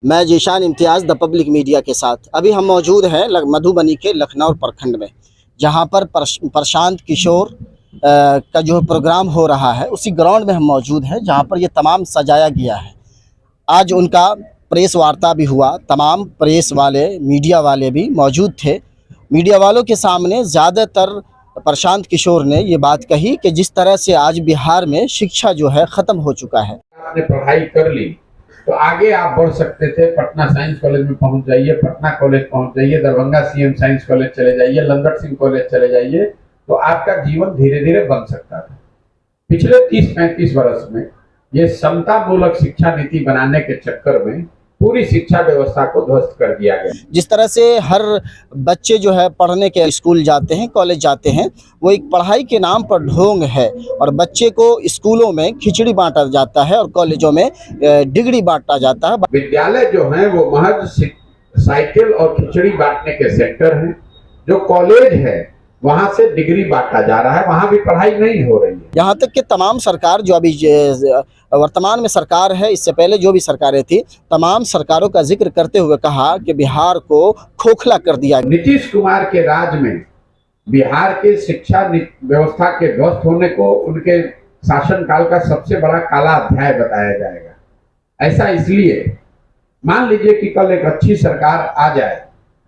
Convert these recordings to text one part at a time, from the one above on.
मैं जीशान इम्तियाज़ the public media के साथ अभी हम मौजूद हैं मधुबनी के लखनऊ प्रखंड में, जहां पर प्रशांत किशोर का जो प्रोग्राम हो रहा है उसी ग्राउंड में हम मौजूद हैं, जहां पर ये तमाम सजाया गया है। आज उनका प्रेस वार्ता भी हुआ, तमाम प्रेस वाले मीडिया वाले भी मौजूद थे। मीडिया वालों के सामने ज़्यादातर प्रशांत किशोर ने ये बात कही कि जिस तरह से आज बिहार में शिक्षा जो है ख़त्म हो चुका है। आपने पढ़ाई कर ली तो आगे आप बढ़ सकते थे। पटना साइंस कॉलेज में पहुंच जाइए, पटना कॉलेज पहुंच जाइए, दरभंगा सीएम साइंस कॉलेज चले जाइए, लंगट सिंह कॉलेज चले जाइए, तो आपका जीवन धीरे धीरे बन सकता था। पिछले 30-35 वर्ष में ये समता मूलक शिक्षा नीति बनाने के चक्कर में पूरी शिक्षा व्यवस्था को ध्वस्त कर दिया गया। जिस तरह से हर बच्चे जो है पढ़ने के स्कूल जाते हैं, कॉलेज जाते हैं, वो एक पढ़ाई के नाम पर ढोंग है और बच्चे को स्कूलों में खिचड़ी बांटा जाता है और कॉलेजों में डिग्री बांटा जाता है। विद्यालय जो है वो महज साइकिल और खिचड़ी बांटने के सेक्टर हैं। जो कॉलेज है वहां से डिग्री बांटा जा रहा है, वहां भी पढ़ाई नहीं हो रही है। यहाँ तक कि तमाम सरकार जो अभी वर्तमान में सरकार है, इससे पहले जो भी सरकारें थी, तमाम सरकारों का जिक्र करते हुए कहा कि बिहार को खोखला कर दिया। नीतीश कुमार के राज में बिहार के शिक्षा व्यवस्था के ध्वस्त होने को उनके शासनकाल का सबसे बड़ा काला अध्याय बताया जाएगा। ऐसा इसलिए, मान लीजिए कि कल एक अच्छी सरकार आ जाए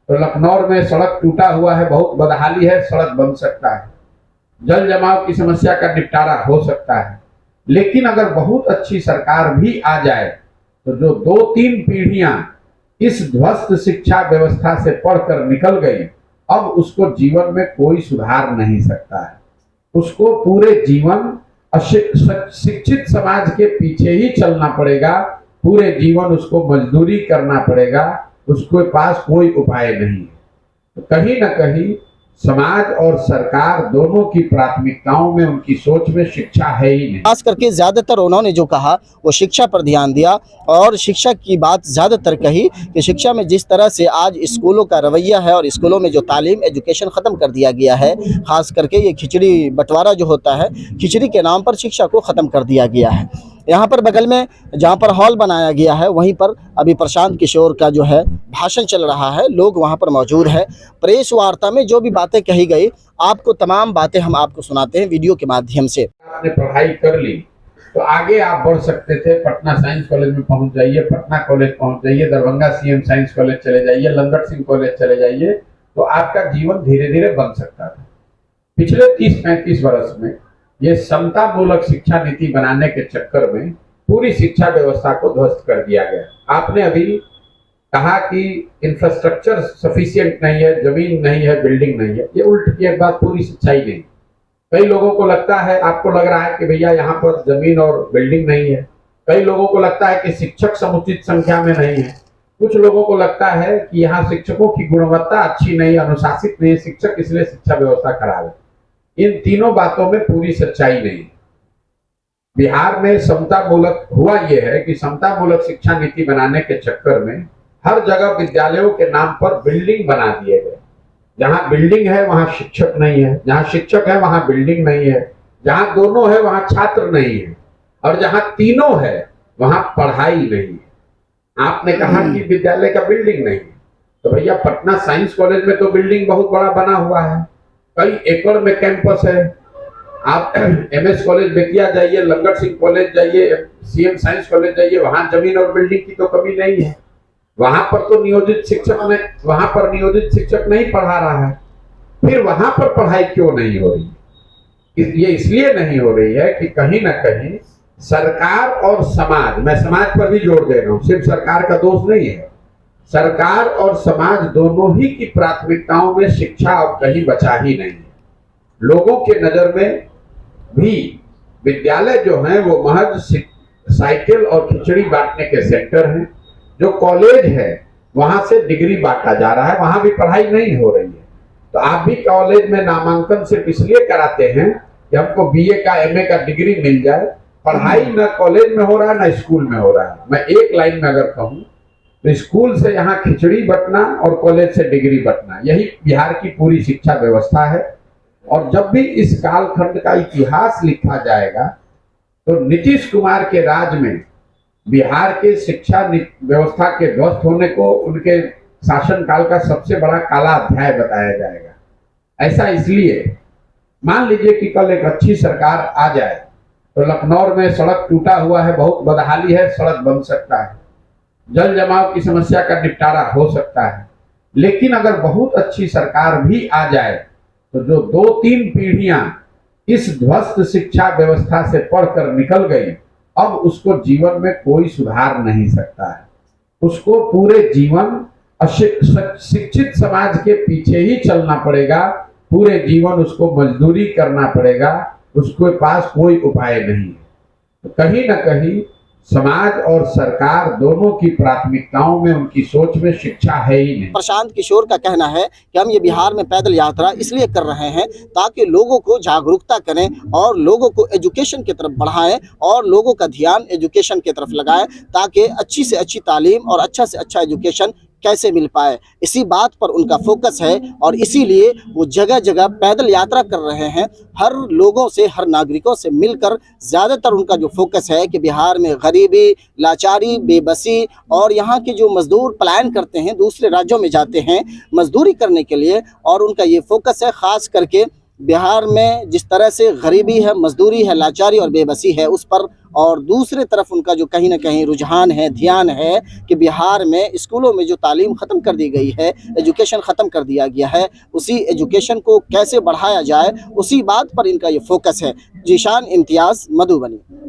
तो लखनऊ में सड़क टूटा हुआ है, बहुत बदहाली है, सड़क बन सकता है, जल जमाव की समस्या का निपटारा हो सकता है। लेकिन अगर बहुत अच्छी सरकार भी आ जाए तो जो 2-3 पीढ़ियां इस ध्वस्त शिक्षा व्यवस्था से पढ़कर निकल गई, अब उसको जीवन में कोई सुधार नहीं सकता है। उसको पूरे जीवन शिक्षित समाज के पीछे ही चलना पड़ेगा, पूरे जीवन उसको मजदूरी करना पड़ेगा, उसके पास कोई उपाय नहीं है। तो कहीं ना कहीं समाज और सरकार दोनों की प्राथमिकताओं में, उनकी सोच में शिक्षा है ही नहीं। खास करके ज्यादातर उन्होंने जो कहा वो शिक्षा पर ध्यान दिया और शिक्षा की बात ज्यादातर कही कि शिक्षा में जिस तरह से आज स्कूलों का रवैया है और स्कूलों में जो तालीम एजुकेशन ख़त्म कर दिया गया है, खास करके ये खिचड़ी बंटवारा जो होता है, खिचड़ी के नाम पर शिक्षा को ख़त्म कर दिया गया है। यहाँ पर बगल में जहाँ पर हॉल बनाया गया है, वहीं पर अभी प्रशांत किशोर का जो है भाषण चल रहा है, लोग वहाँ पर मौजूद है। प्रेस वार्ता में जो भी बातें कही गई, आपको तमाम बातें हम आपको सुनाते हैं वीडियो के माध्यम से। आपने पढ़ाई कर ली तो आगे आप बढ़ सकते थे। पटना साइंस कॉलेज में पहुंच जाइए, पटना कॉलेज पहुंच जाइए, दरभंगा सीएम साइंस कॉलेज चले जाइए, लंगट सिंह कॉलेज चले जाइए, तो आपका जीवन धीरे धीरे बन सकता था। पिछले 30-35 वर्ष में ये समता मूलक शिक्षा नीति बनाने के चक्कर में पूरी शिक्षा व्यवस्था को ध्वस्त कर दिया गया। आपने अभी कहा कि इंफ्रास्ट्रक्चर सफिशिएंट नहीं है, जमीन नहीं है, बिल्डिंग नहीं है। ये उल्ट की एक बात, पूरी सच्चाई नहीं। कई लोगों को लगता है, आपको लग रहा है कि भैया यहाँ पर जमीन और बिल्डिंग नहीं है। कई लोगों को लगता है कि शिक्षक समुचित संख्या में नहीं है। कुछ लोगों को लगता है कि यहाँ शिक्षकों की गुणवत्ता अच्छी नहीं, अनुशासित नहीं है शिक्षक, इसलिए शिक्षा व्यवस्था खराब है। इन तीनों बातों में पूरी सच्चाई नहीं। बिहार में समता मूलक हुआ यह है कि समता मूलक शिक्षा नीति बनाने के चक्कर में हर जगह विद्यालयों के नाम पर बिल्डिंग बना दिए गए। जहां बिल्डिंग है वहां शिक्षक नहीं है, जहां शिक्षक है वहां बिल्डिंग नहीं है, जहां दोनों है वहां छात्र नहीं है, और जहां तीनों है वहां पढ़ाई नहीं है। आपने कहा कि विद्यालय का बिल्डिंग नहीं है, तो भैया पटना साइंस कॉलेज में तो बिल्डिंग बहुत बड़ा बना हुआ है, कई एकड़ में कैंपस है। आप एमएस कॉलेज बेतिया जाइए, लंगट सिंह कॉलेज जाइए, सीएम साइंस कॉलेज जाइए, वहां जमीन और बिल्डिंग की तो कमी नहीं है। वहां पर तो नियोजित शिक्षक नहीं पढ़ा रहा है। फिर वहां पर पढ़ाई क्यों नहीं हो रही? ये इसलिए नहीं हो रही है कि कहीं ना कहीं सरकार और समाज, मैं समाज पर भी जोर दे रहा हूं, सिर्फ सरकार का दोष नहीं है, सरकार और समाज दोनों ही की प्राथमिकताओं में शिक्षा अब कहीं बचा ही नहीं है। लोगों के नजर में भी विद्यालय जो है वो महज साइकिल और खिचड़ी बांटने के सेक्टर हैं। जो कॉलेज है वहां से डिग्री बांटा जा रहा है, वहां भी पढ़ाई नहीं हो रही है। तो आप भी कॉलेज में नामांकन सिर्फ इसलिए कराते हैं कि हमको बीए का, एमए का डिग्री मिल जाए। पढ़ाई न कॉलेज में हो रहा है न स्कूल में हो रहा है। मैं एक लाइन में अगर कहूं तो स्कूल से यहाँ खिचड़ी बंटना और कॉलेज से डिग्री बंटना, यही बिहार की पूरी शिक्षा व्यवस्था है। और जब भी इस कालखंड का इतिहास लिखा जाएगा तो नीतीश कुमार के राज में बिहार के शिक्षा व्यवस्था के ध्वस्त होने को उनके शासनकाल का सबसे बड़ा काला अध्याय बताया जाएगा। ऐसा इसलिए, मान लीजिए कि कल एक अच्छी सरकार आ जाए तो लखनऊ में सड़क टूटा हुआ है, बहुत बदहाली है, सड़क बन सकता है, जल जमाव की समस्या का निपटारा हो सकता है। लेकिन अगर बहुत अच्छी सरकार भी आ जाए तो जो 2-3 पीढ़ियां इस ध्वस्त शिक्षा व्यवस्था से पढ़कर निकल गई, अब उसको जीवन में कोई सुधार नहीं सकता है। उसको पूरे जीवन शिक्षित समाज के पीछे ही चलना पड़ेगा, पूरे जीवन उसको मजदूरी करना पड़ेगा, उसके पास कोई उपाय नहीं है। तो कहीं ना कहीं समाज और सरकार दोनों की प्राथमिकताओं में, उनकी सोच में शिक्षा है ही नहीं। प्रशांत किशोर का कहना है कि हम ये बिहार में पैदल यात्रा इसलिए कर रहे हैं ताकि लोगों को जागरूकता करें और लोगों को एजुकेशन की तरफ बढ़ाएं और लोगों का ध्यान एजुकेशन की तरफ लगाएं, ताकि अच्छी से अच्छी तालीम और अच्छा से अच्छा एजुकेशन कैसे मिल पाए। इसी बात पर उनका फोकस है और इसीलिए वो जगह जगह पैदल यात्रा कर रहे हैं, हर लोगों से, हर नागरिकों से मिलकर। ज़्यादातर उनका जो फोकस है कि बिहार में गरीबी, लाचारी, बेबसी और यहाँ के जो मज़दूर पलायन करते हैं, दूसरे राज्यों में जाते हैं मजदूरी करने के लिए, और उनका ये फोकस है ख़ास करके बिहार में जिस तरह से गरीबी है, मजदूरी है, लाचारी और बेबसी है उस पर। और दूसरे तरफ उनका जो कहीं ना कहीं रुझान है, ध्यान है कि बिहार में स्कूलों में जो तालीम ख़त्म कर दी गई है, एजुकेशन ख़त्म कर दिया गया है, उसी एजुकेशन को कैसे बढ़ाया जाए, उसी बात पर इनका ये फोकस है। जीशान इम्तियाज़, मधुबनी।